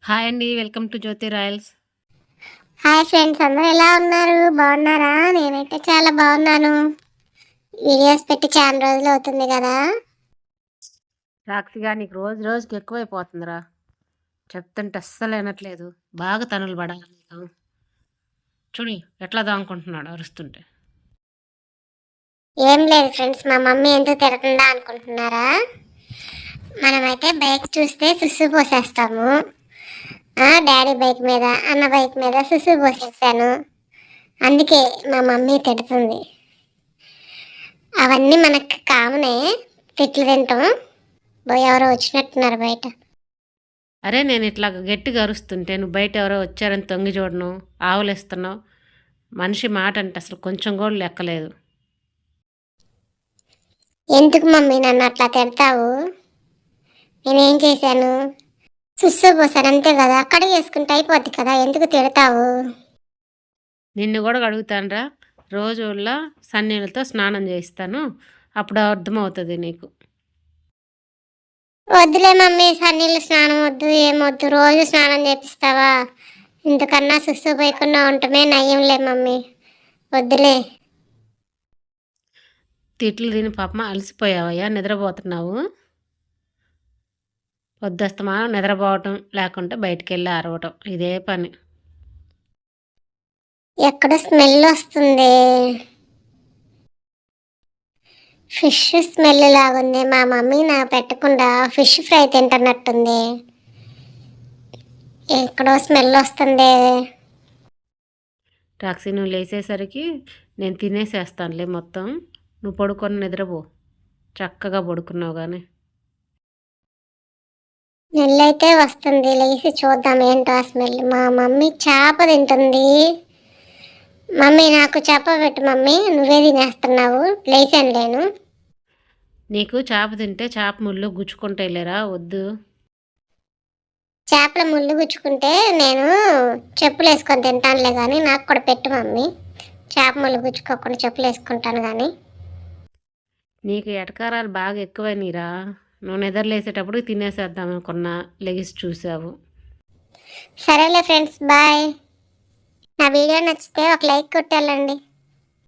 Hi అండి. Welcome to Jyothi Royals. Hi friends, అందరూ ఎలా ఉన్నారు? బాగున్నారా? నేనైతే చాలా బాగున్నాను. వీడియోస్ పెట్టి చాలా రోజులు అవుతుంది కదా. సాక్షిగా నీకు రోజు రోజుకి ఎక్కువైపోతుందిరా. చెప్తుంటే అస్సలు వినట్లేదు. బాగా తనులు పడాలి నీకు. చూడు ఎట్లా దాముకుంటున్నాడు అరుస్తుంటే. ఏం లేదు ఫ్రెండ్స్, మా మమ్మీ ఎందుకు తిడుతుందా అనుకుంటున్నారా? మనమైతే బైక్ చూస్తే సుస్సు పోసేస్తాము. డాడీ బైక్ మీద, అన్న బైక్ మీద సుస్సు పోసేసాను. అందుకే మా మమ్మీ తిడుతుంది. అవన్నీ మనకు కామనే, తిట్లు తింటాం. ఎవరో వచ్చినట్టున్నారు బయట. అరే నేను ఇట్లా గట్టిగా అరుస్తుంటే నువ్వు బయట ఎవరో వచ్చారని తొంగి చూడను, ఆవులేస్తున్నావు. మనిషి మాట అంటే అసలు కొంచెం కూడా లెక్కలేదు. ఎందుకు మమ్మీ నన్ను అట్లా తిడతావు? నేనేం చేశాను? సుస్సు పోసాను అంతే కదా, అక్కడ వేసుకుంటే అయిపోద్ది కదా, ఎందుకు తిడతావు? నిన్ను కూడా అడుగుతానురా. రోజుల్లో సన్నీళ్ళతో స్నానం చేయిస్తాను, అప్పుడు అర్థమవుతుంది నీకు. వద్దులే మమ్మీ, సన్నీళ్ళు స్నానం వద్దు, ఏమొద్దు, రోజు స్నానం చేపిస్తావా? ఇంతకన్నా సుస్సు పోయకుండా ఉండటమే నయ్యంలే మమ్మీ, వద్దులే. తిట్లు తిని పాపం అలసిపోయావయ్యా, నిద్రపోతున్నావు. పొద్దుస్తమానం నిద్రపోవటం, లేకుంటే బయటికి వెళ్ళి అరవటం, ఇదే పని. ఎక్కడ స్మెల్ వస్తుంది? ఫిష్ స్మెల్ లాగుంది. మా మమ్మీ నా పెట్టకుండా ఫిష్ ఫ్రై తింటున్నట్టుంది. ఎక్కడో స్మెల్ వస్తుంది. టాక్సీ నువ్వు లేచేసరికి నేను తినేసేస్తానులే మొత్తం. నువ్వు పడుకొని నిద్రపో. చక్కగా పడుకున్నావు కానీ. స్మెల్ అయితే వస్తుంది, లేచి చూద్దాం ఏంటో ఆ స్మెల్. మా మమ్మీ చేప తింటుంది. మమ్మీ నాకు చేప పెట్టు మమ్మీ, నువ్వే తినేస్తున్నావు. లేచాను లేను. నీకు చేప తింటే చేప ముళ్ళు గుచ్చుకుంటే లేరా, వద్దు. చేపల ముళ్ళు గుచ్చుకుంటే నేను చెప్పులు వేసుకొని తింటానులే కానీ, నాకు కూడా పెట్టు మమ్మీ. చేప ముళ్ళు గుచ్చుకోకుండా చెప్పులు వేసుకుంటాను కానీ. నీకు ఎటకారాలు బాగా ఎక్కువైనరా. నువ్వు నిద్రలేసేటప్పుడు తినేసేద్దాం అనుకున్నా, లెగిసి చూసావు. సరేలే ఫ్రెండ్స్, బాయ్. నా వీడియో నచ్చితే ఒక లైక్ కొట్టాలండి.